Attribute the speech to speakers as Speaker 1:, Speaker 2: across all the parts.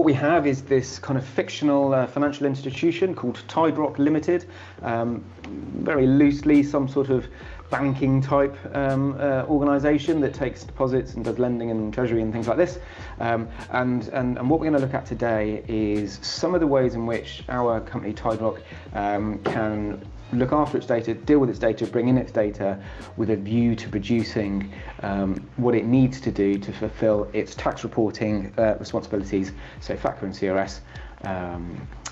Speaker 1: what we have is this kind of fictional financial institution called Tide Rock Limited, very loosely some sort of banking type organisation that takes deposits and does lending and treasury and things like this. And what we're going to look at today is some of the ways in which our company Tide Rock can look after its data, deal with its data, bring in its data with a view to producing what it needs to do to fulfill its tax reporting responsibilities, so FATCA and CRS,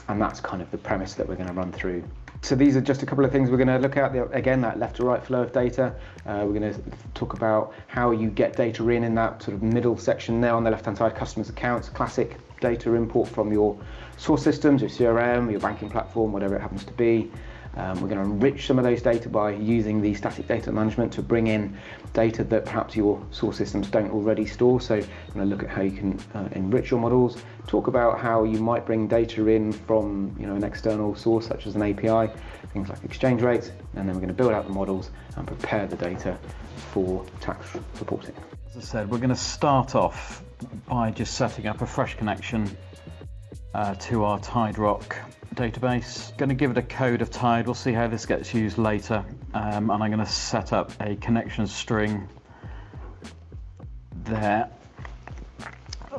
Speaker 1: and that's kind of the premise that we're going to run through. So these are just a couple of things we're going to look at. Again, that left to right flow of data. We're going to talk about how you get data in that sort of middle section there on the left-hand side, customers' accounts, classic data import from your source systems, your CRM, your banking platform, whatever it happens to be. We're going to enrich some of those data by using the static data management to bring in data that perhaps your source systems don't already store. So we're going to look at how you can enrich your models, talk about how you might bring data in from an external source such as an API, things like exchange rates, and then we're going to build out the models and prepare the data for tax reporting.
Speaker 2: As I said, we're going to start off by just setting up a fresh connection to our Tide Rock database. Going to give it a code of Tide. We'll see how this gets used later, and I'm going to set up a connection string there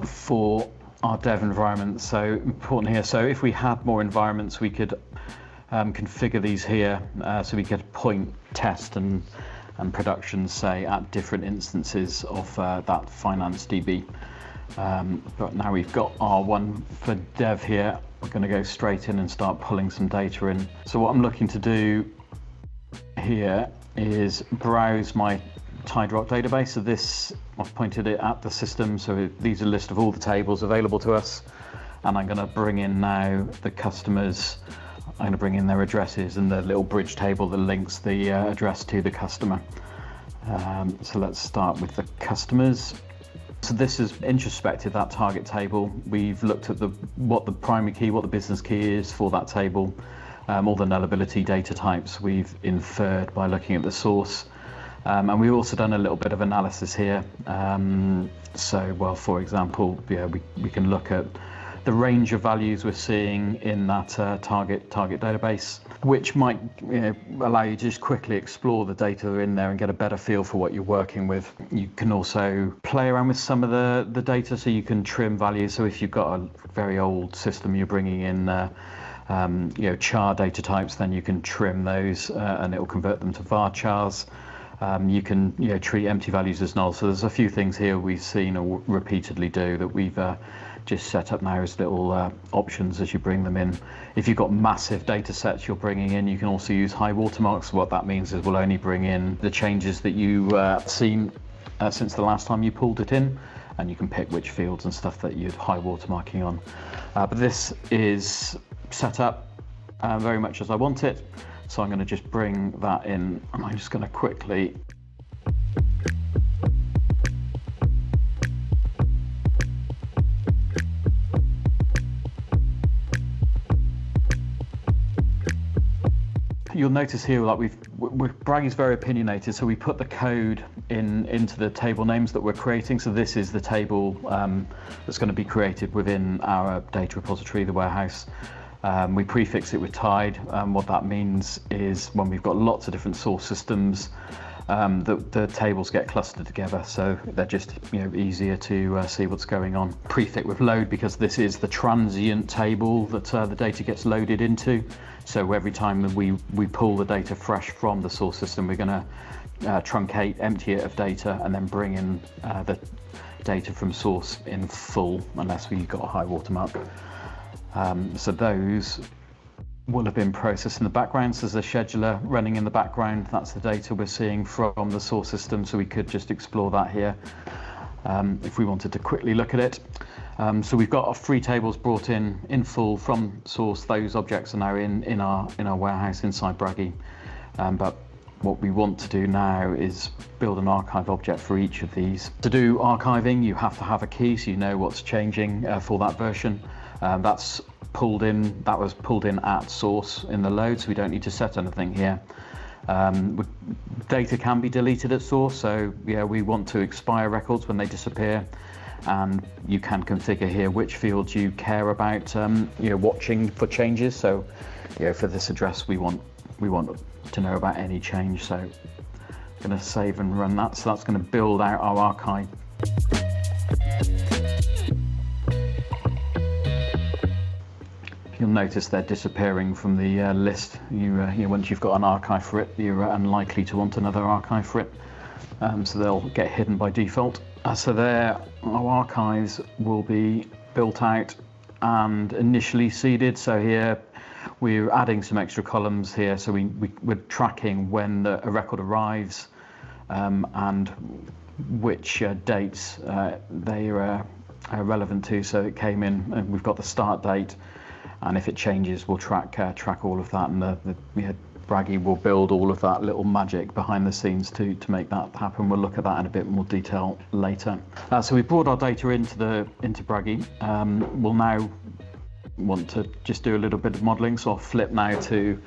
Speaker 2: for our dev environment. So important here. So if we had more environments, we could configure these here, so we could point test and production, say, at different instances of that finance DB. But now we've got our one for dev here, we're going to go straight in and start pulling some data in. So what I'm looking to do here is browse my Tide Rock database. So this, I've pointed it at the system, so these are a list of all the tables available to us, and I'm going to bring in now the customers. I'm going to bring in their addresses and the little bridge table that links the address to the customer. So let's start with the customers. So this is introspected, that target table. We've looked at what the primary key, what the business key is for that table, all the nullability data types we've inferred by looking at the source. And we've also done a little bit of analysis here. For example, we can look at the range of values we're seeing in that target database, which might allow you to just quickly explore the data in there and get a better feel for what you're working with. You can also play around with some of the data, so you can trim values. So if you've got a very old system, you're bringing in char data types, then you can trim those and it will convert them to var chars. You can treat empty values as null. So there's a few things here we've seen or repeatedly do that we've just set up now as little options as you bring them in. If you've got massive data sets you're bringing in, you can also use high watermarks. What that means is we'll only bring in the changes that you've seen since the last time you pulled it in, and you can pick which fields and stuff that you're high watermarking on. But this is set up very much as I want it, so I'm going to just bring that in, and I'm just going to quickly you'll notice here that Bragi's very opinionated, so we put the code into the table names that we're creating. So this is the table that's going to be created within our data repository, the warehouse. We prefix it with Tide. What that means is when we've got lots of different source systems, the tables get clustered together, so they're just easier to see what's going on. Prefix with load, because this is the transient table that the data gets loaded into. So every time that we pull the data fresh from the source system, we're going to truncate, empty it of data, and then bring in the data from source in full, unless we've got a high watermark. So those will have been processed in the background. So there's a scheduler running in the background. That's the data we're seeing from the source system, so we could just explore that here if we wanted to quickly look at it. So we've got our three tables brought in full from source. Those objects are now in our warehouse inside Bragi. But what we want to do now is build an archive object for each of these. To do archiving, you have to have a key, so you know what's changing for that version. That's pulled in. That was pulled in at source in the load, so we don't need to set anything here. Data can be deleted at source, so we want to expire records when they disappear. and you can configure here which fields you care about watching for changes. So for this address we want to know about any change, so I'm going to save and run that. So that's going to build out our archive. You'll notice they're disappearing from the list. Once you've got an archive for it, you're unlikely to want another archive for it, so they'll get hidden by default. So there, our archives will be built out and initially seeded. So here we're adding some extra columns here, so we're tracking when a record arrives and which dates they are relevant to. So it came in, and we've got the start date, and if it changes, we'll track all of that, and Bragi will build all of that little magic behind the scenes to make that happen. We'll look at that in a bit more detail later. So we brought our data into Bragi. We'll now want to just do a little bit of modelling, so I'll flip now to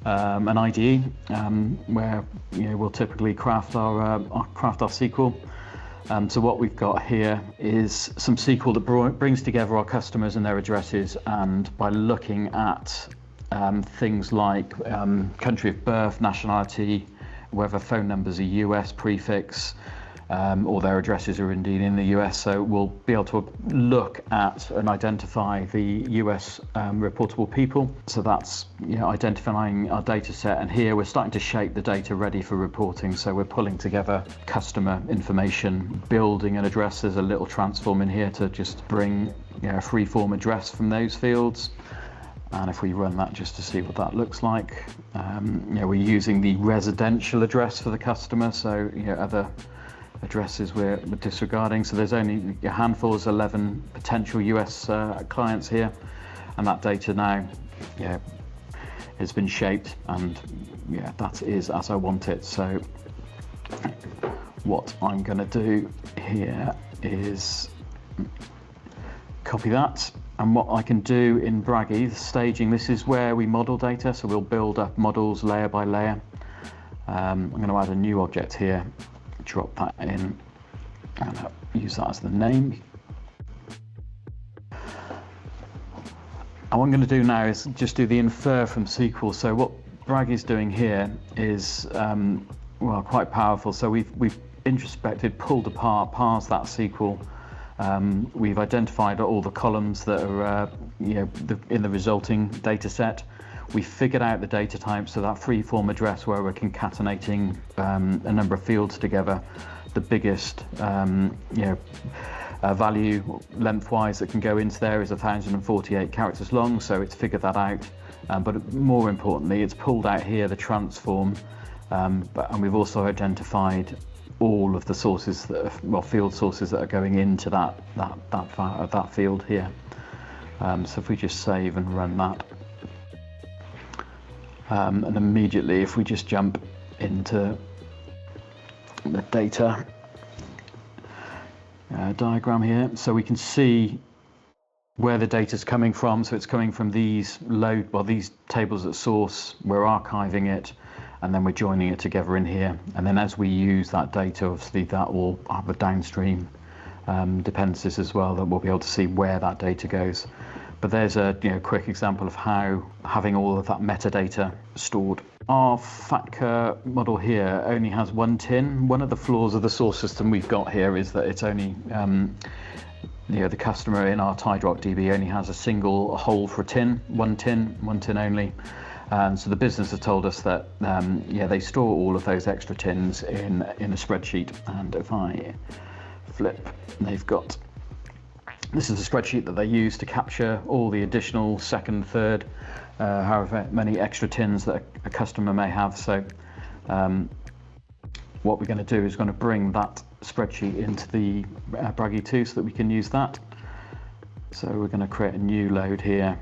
Speaker 2: an IDE where we'll typically craft our SQL. So what we've got here is some SQL that brings together our customers and their addresses, and by looking at things like country of birth, nationality, whether phone numbers are US prefix, or their addresses are indeed in the US. So we'll be able to look at and identify the US reportable people. So that's identifying our data set, and here we're starting to shape the data ready for reporting. So we're pulling together customer information, building an address. There's a little transform in here to just bring a free-form address from those fields. And if we run that just to see what that looks like, we're using the residential address for the customer, so other addresses we're disregarding. So there's only a handful, there's 11 potential US clients here, and that data now has been shaped, and that is as I want it. So what I'm going to do here is copy that. And what I can do in Bragi, the staging, this is where we model data, so we'll build up models layer by layer. I'm going to add a new object here, drop that in, and use that as the name. And what I'm going to do now is just do the infer from SQL. So what Bragi is doing here is quite powerful. So we've introspected, pulled apart, parsed that SQL. We've identified all the columns that are in the resulting data set. We figured out the data type, so that free-form address where we're concatenating a number of fields together. The biggest value lengthwise that can go into there is 1,048 characters long, so it's figured that out. But more importantly, it's pulled out here the transform, and we've also identified all of the sources field sources that are going into that field here. So if we just save and run that, and immediately if we just jump into the data diagram here, so we can see where the data is coming from. So it's coming from these tables at source. We're archiving it, and then we're joining it together in here. And then as we use that data, obviously that will have a downstream dependencies as well, that we'll be able to see where that data goes. But there's a quick example of how having all of that metadata stored. Our FATCA model here only has one tin. One of the flaws of the source system we've got here is that it's only the customer in our Tidrock DB only has a single hole for a tin, one tin only. And so the business has told us that they store all of those extra tins in a spreadsheet. And if I flip, this is a spreadsheet that they use to capture all the additional second, third, however many extra tins that a customer may have. So what we're going to do is going to bring that spreadsheet into the Bragi 2 so that we can use that. So we're going to create a new load here.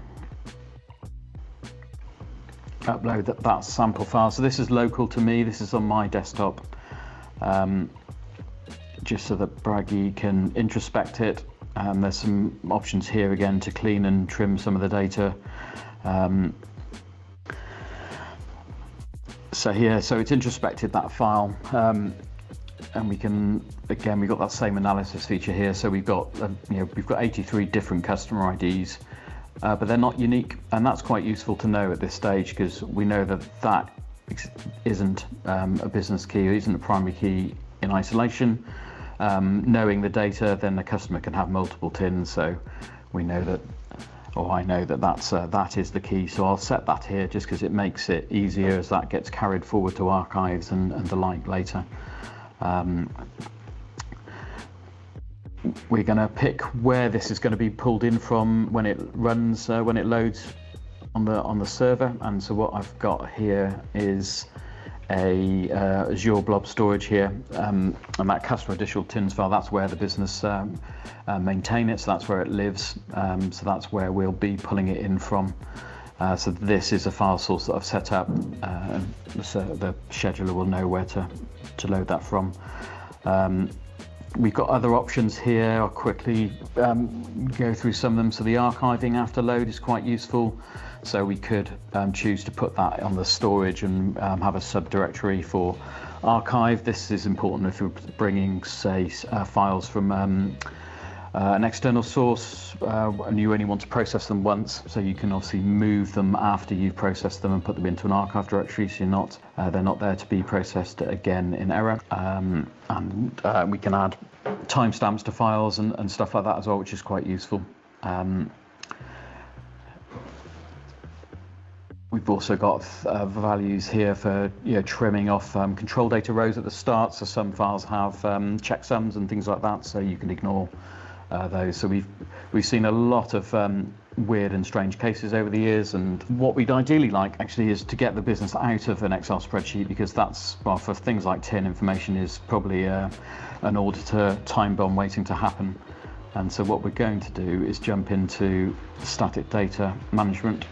Speaker 2: Upload that sample file. So this is local to me, this is on my desktop, just so that Bragi can introspect it. There's some options here again to clean and trim some of the data. So it's introspected that file. and we can, again, we've got that same analysis feature here. So we've got, we've got 83 different customer IDs, but they're not unique, and that's quite useful to know at this stage, because we know that that isn't a business key, or isn't a primary key in isolation. Knowing the data, then the customer can have multiple TINs, so we know that, or I know that that is the key. So I'll set that here just because it makes it easier as that gets carried forward to archives and the like later. We're going to pick where this is going to be pulled in from when it runs, when it loads on the server. And so what I've got here is a Azure blob storage here, and that customer additional TINs file, that's where the business maintain it, so that's where it lives, so that's where we'll be pulling it in from. So this is a file source that I've set up, and the scheduler will know where to load that from. We've got other options here. I'll quickly go through some of them. So the archiving after load is quite useful. So we could choose to put that on the storage and have a subdirectory for archive. This is important if you're bringing, say, files from an external source and you only want to process them once. So you can obviously move them after you've processed them and put them into an archive directory, so they're not there to be processed again in error. And we can add timestamps to files and stuff like that as well, which is quite useful. We've also got values here for trimming off control data rows at the start. So some files have checksums and things like that, so you can ignore those. So we've seen a lot of weird and strange cases over the years, and what we'd ideally like actually is to get the business out of an Excel spreadsheet, because that's, well, for things like TIN information, is probably an auditor time bomb waiting to happen. And so what we're going to do is jump into static data management.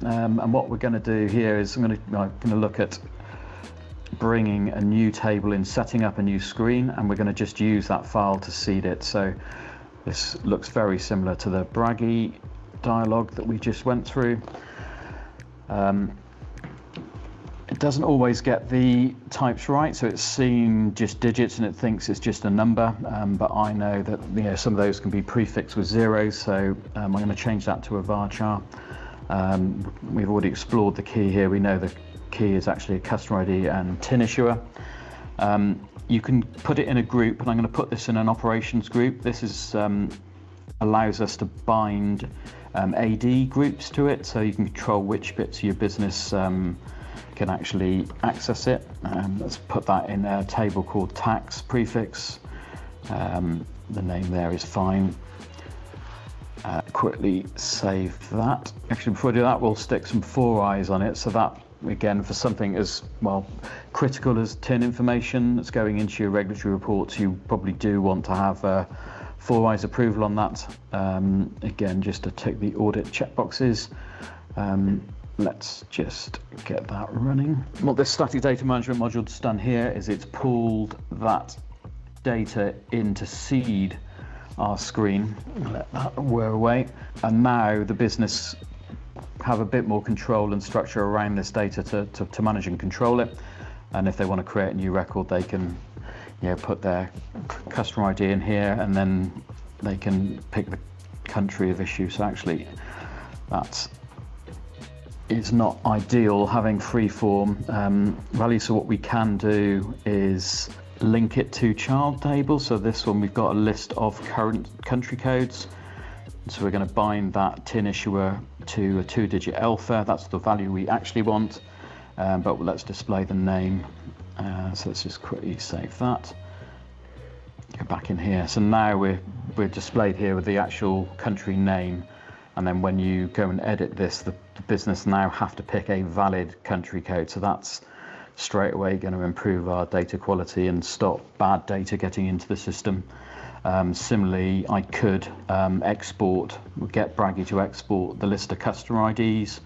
Speaker 2: And what we're going to do here is I'm going to look at bringing a new table in, setting up a new screen, and we're going to just use that file to seed it. So this looks very similar to the Bragi dialog that we just went through. It doesn't always get the types right, so it's seeing just digits and it thinks it's just a number, but I know that some of those can be prefixed with zeros, so I'm going to change that to a varchar. We've already explored the key here. We know the key is actually a customer ID and TIN issuer. You can put it in a group, and I'm going to put this in an operations group. This is allows us to bind AD groups to it, so you can control which bits of your business can actually access it. Let's put that in a table called tax prefix. The name there is fine. Quickly save that. Actually, before I do that, we'll stick some 4 eyes on it, so that, again, for something as critical as TIN information that's going into your regulatory reports, you probably do want to have 4 eyes approval on that. Again, just to tick the audit checkboxes. Let's just get that running. What this static data management module has done here is it's pulled that data in to seed our screen. Let that wear away, and now the business have a bit more control and structure around this data to manage and control it. And if they want to create a new record, they can put their customer ID in here, and then they can pick the country of issue. So actually it's not ideal having free-form values. So what we can do is link it to child tables. So this one, we've got a list of current country codes. So we're going to bind that TIN issuer to a 2-digit alpha. That's the value we actually want, but let's display the name. So let's just quickly save that. Go back in here. So now we're displayed here with the actual country name. And then when you go and edit this, the business now have to pick a valid country code. So that's straight away going to improve our data quality and stop bad data getting into the system. Similarly, I could get Bragi to export the list of customer IDs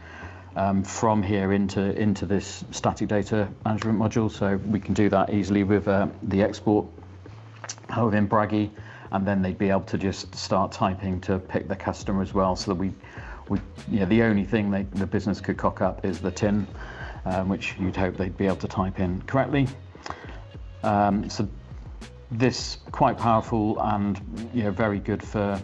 Speaker 2: from here into this static data management module. So we can do that easily with the export within Bragi, and then they'd be able to just start typing to pick the customer as well. So that the only thing the business could cock up is the TIN, which you'd hope they'd be able to type in correctly. So this quite powerful and very good for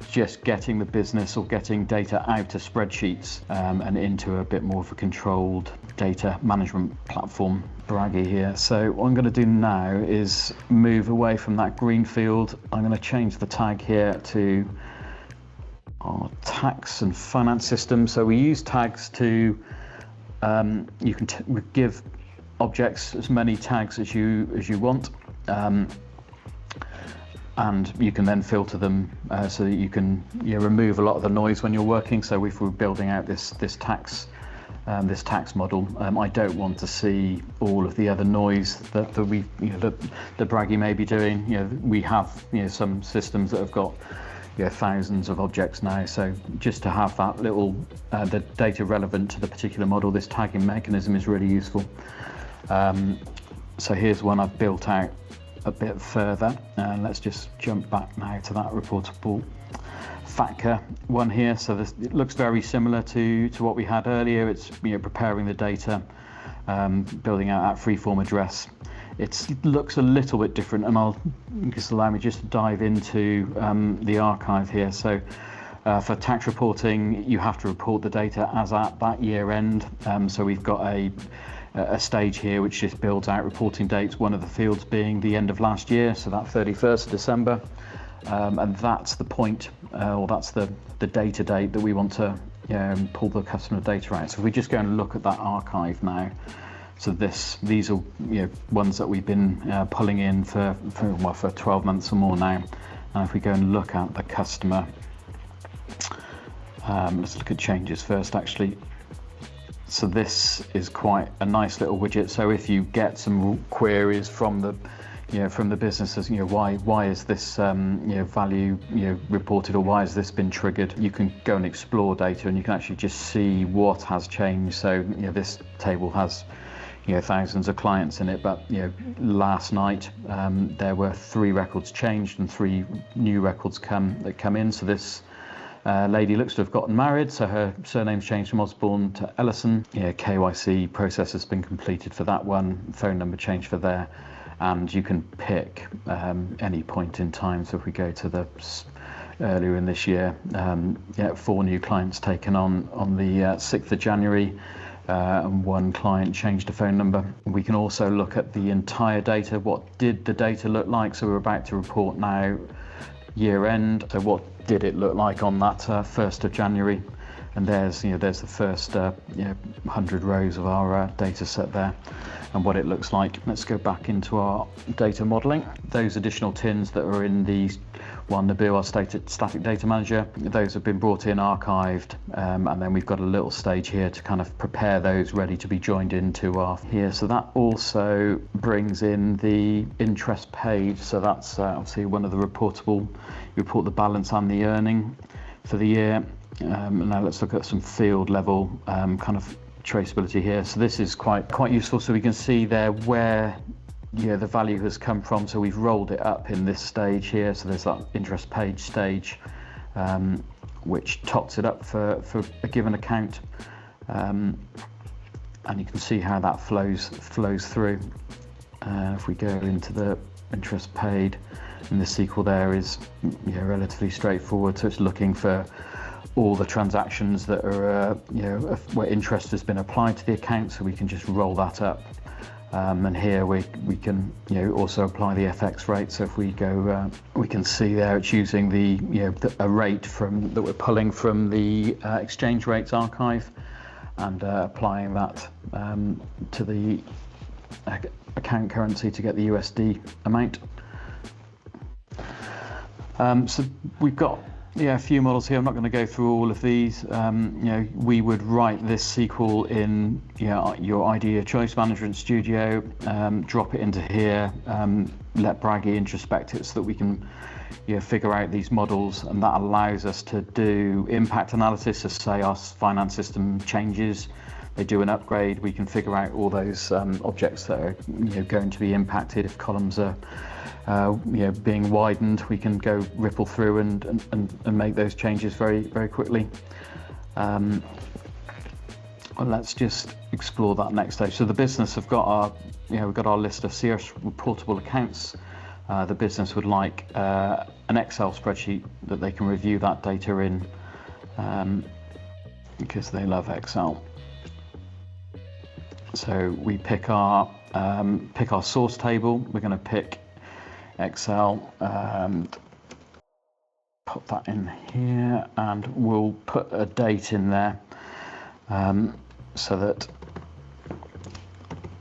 Speaker 2: just getting the business or getting data out of spreadsheets and into a bit more of a controlled data management platform. Bragi here. So what I'm going to do now is move away from that green field. I'm going to change the tag here to our tax and finance system. So we use tags to you can give objects as many tags as you want, and you can then filter them so that you can remove a lot of the noise when you're working. So if we're building out this tax model, I don't want to see all of the other noise that we that Bragi may be doing. We have some systems that have got thousands of objects now, so just to have that little the data relevant to the particular model, this tagging mechanism is really useful. So here's one I've built out a bit further, and let's just jump back now to that reportable FATCA one here. So it looks very similar to what we had earlier. It's preparing the data, building out that freeform address. It looks a little bit different, and I'll just allow me just to dive into the archive here. So for tax reporting, you have to report the data as at that year end. So we've got a stage here which just builds out reporting dates, one of the fields being the end of last year, so that 31st of December, and that's the point, or that's the data date that we want to pull the customer data out. So if we just go and look at that archive now, so these are ones that we've been pulling in for 12 months or more now. And if we go and look at the customer, let's look at changes first actually. So this is quite a nice little widget. So if you get some queries from the businesses, why is this value reported, or why has this been triggered, you can go and explore data and you can actually just see what has changed. So this table has thousands of clients in it, but last night there were 3 records changed and 3 new records that come in. So this lady looks to have gotten married, so her surname's changed from Osborne to Ellison. KYC process has been completed for that one, phone number changed for there, and you can pick any point in time. So if we go to the earlier in this year, 4 new clients taken on the 6th of January, and 1 client changed a phone number. We can also look at the entire data. What did the data look like? So we're about to report now year end. So what did it look like on that 1st of January? And there's the first 100 rows of our data set there and what it looks like. Let's go back into our data modeling. Those additional tins that are in the Nabil, our static data manager, those have been brought in, archived, and then we've got a little stage here to kind of prepare those ready to be joined into our here. So that also brings in the interest paid. So that's obviously one of the reportable. You report the balance and the earning for the year. And now let's look at some field level kind of traceability here. So this is quite useful. So we can see there where the value has come from. So we've rolled it up in this stage here. So there's that interest paid stage, which tots it up for a given account, and you can see how that flows through. If we go into the interest paid, and the SQL there is relatively straightforward. So it's looking for all the transactions that are where interest has been applied to the account, so we can just roll that up. And here we can also apply the FX rate. So if we go, we can see there it's using a rate that we're pulling from the exchange rates archive, and applying that to the account currency to get the USD amount. So we've got a few models here. I'm not going to go through all of these. We would write this SQL in your Idea Choice Management Studio, drop it into here, let Bragi introspect it so that we can figure out these models, and that allows us to do impact analysis. So say our finance system changes, they do an upgrade, we can figure out all those objects that are going to be impacted. If columns are being widened, we can go ripple through and make those changes very, very quickly. Well, let's just explore that next stage. So the business have got we've got our list of CRS reportable accounts. The business would like an Excel spreadsheet that they can review that data in, because they love Excel. So we pick our source table. We're going to pick Excel and put that in here, and we'll put a date in there so that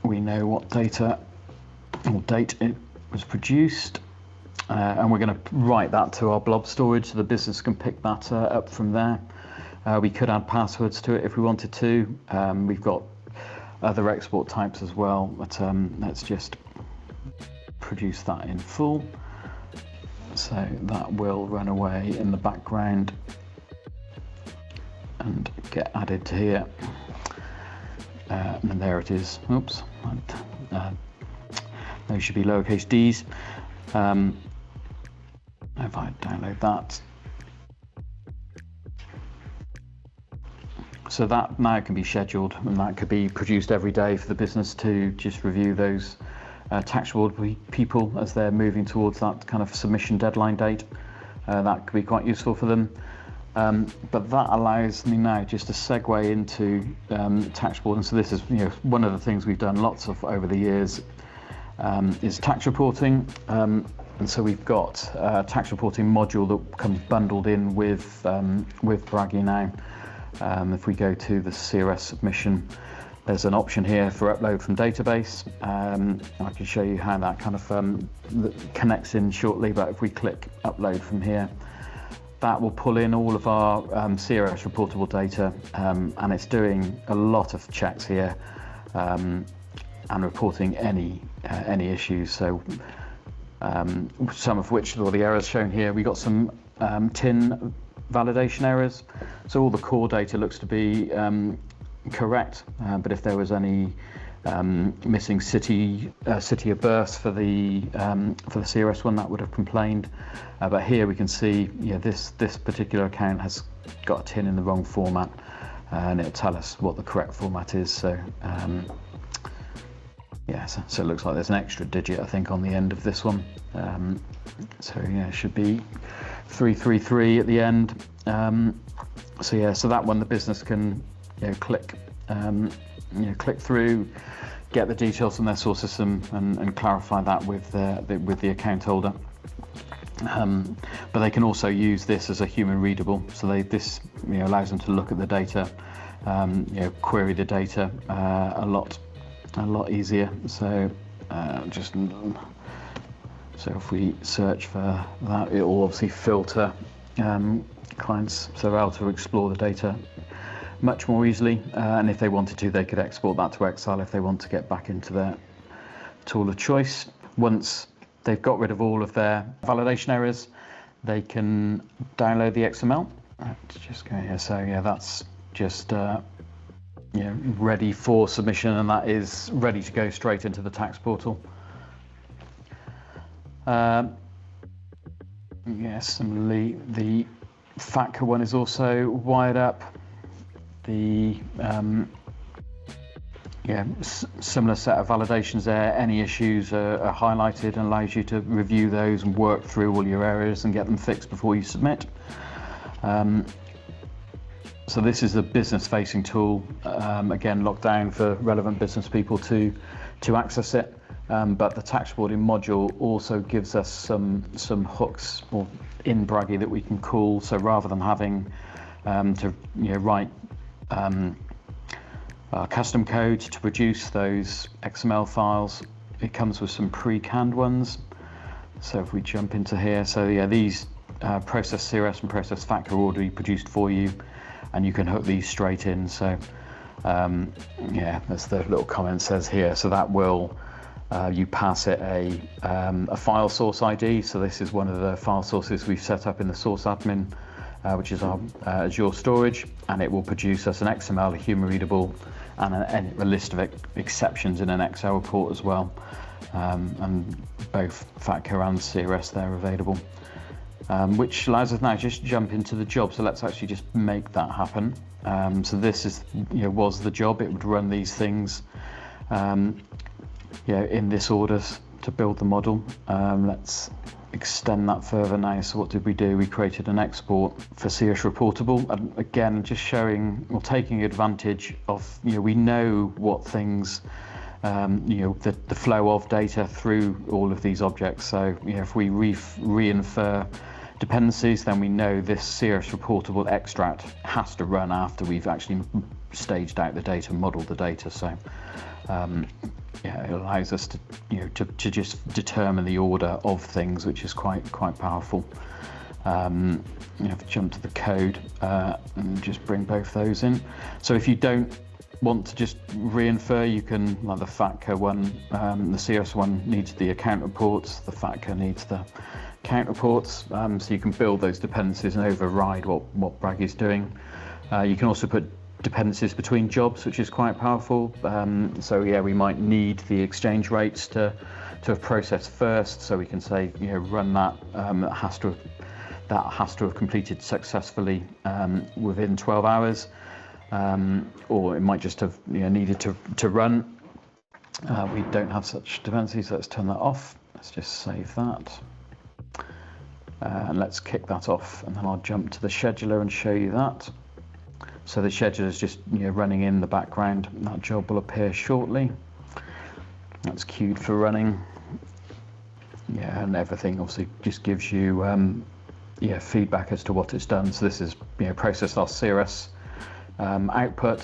Speaker 2: we know what data or date it was produced, and we're going to write that to our blob storage so the business can pick that up from there. We could add passwords to it if we wanted to. We've got other export types as well, but let's just produce that in full. So that will run away in the background and get added to here. And there it is. Oops. Those should be lowercase d's. If I download that. So that now can be scheduled, and that could be produced every day for the business to just review those tax reward people as they're moving towards that kind of submission deadline date. That could be quite useful for them. But that allows me now just to segue into tax board. And so this is one of the things we've done lots of over the years is tax reporting. And so we've got a tax reporting module that comes bundled in with Bragi now. If we go to the CRS submission, there's an option here for upload from database. I can show you how that kind of connects in shortly, but if we click upload from here, that will pull in all of our CRS reportable data, and it's doing a lot of checks here and reporting any issues. So some of which, or the errors shown here, we got some TIN validation errors. So all the core data looks to be correct, but if there was any missing city of birth for the CRS one, that would have complained. But here we can see, this particular account has got a TIN in the wrong format, and it'll tell us what the correct format is. So so it looks like there's an extra digit, I think, on the end of this one. It should be 333 at the end. So that one the business can click through, get the details from their source system, and clarify that with the account holder. But they can also use this as a human readable. So this allows them to look at the data, query the data a lot easier. So so if we search for that, it will obviously filter clients, so they're able to explore the data much more easily. And if they wanted to, they could export that to Excel if they want to get back into their tool of choice. Once they've got rid of all of their validation errors, they can download the XML. Let's just go here. So that's just ready for submission, and that is ready to go straight into the tax portal. Similarly, the FATCA one is also wired up. The similar set of validations there. Any issues are highlighted and allows you to review those and work through all your areas and get them fixed before you submit. So this is the business-facing tool, again locked down for relevant business people to access it. But the tax reporting module also gives us some hooks in Bragi that we can call. So rather than having to write custom code to produce those XML files, it comes with some pre-canned ones. So if we jump into here, these process CRS and process FATCA are already produced for you, and you can hook these straight in. So as the little comment says here, so that will you pass it a file source ID. So this is one of the file sources we've set up in the source admin, which is our Azure storage, and it will produce us an XML, a human readable, and a list of exceptions in an Excel report as well. And both FATCA and CRS there available, which allows us now to just jump into the job. So let's actually just make that happen. So this is was the job. It would run these things in this order to build the model. Let's extend that further now. So what did we do? We created an export for Cirrus Reportable, and again just showing or taking advantage of, we know what things, the flow of data through all of these objects. So if we re-infer dependencies, then we know this Cirrus Reportable extract has to run after we've actually staged out the data, modeled the data. So it allows us to to just determine the order of things, which is quite powerful. Jump to the code and just bring both those in. So if you don't want to just re-infer, you can, like the FATCA one, the Cirrus one needs the account reports, the FATCA needs the account reports, so you can build those dependencies and override what Bragi's doing. You can also put dependencies between jobs, which is quite powerful. So we might need the exchange rates to have processed first, so we can say run that, that has to have completed successfully within 12 hours, or it might just have needed to run. We don't have such dependencies, so let's turn that off. Let's just save that, and let's kick that off, and then I'll jump to the scheduler and show you that. So the scheduler is just running in the background. That job will appear shortly. That's queued for running. And everything obviously just gives you feedback as to what it's done. So this is processed our Cirrus output,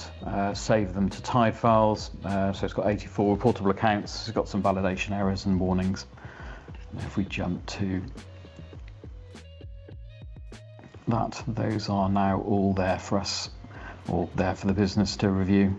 Speaker 2: save them to TIDE files. So it's got 84 reportable accounts. It's got some validation errors and warnings. And if we jump to that, those are now all there for us, or there for the business to review.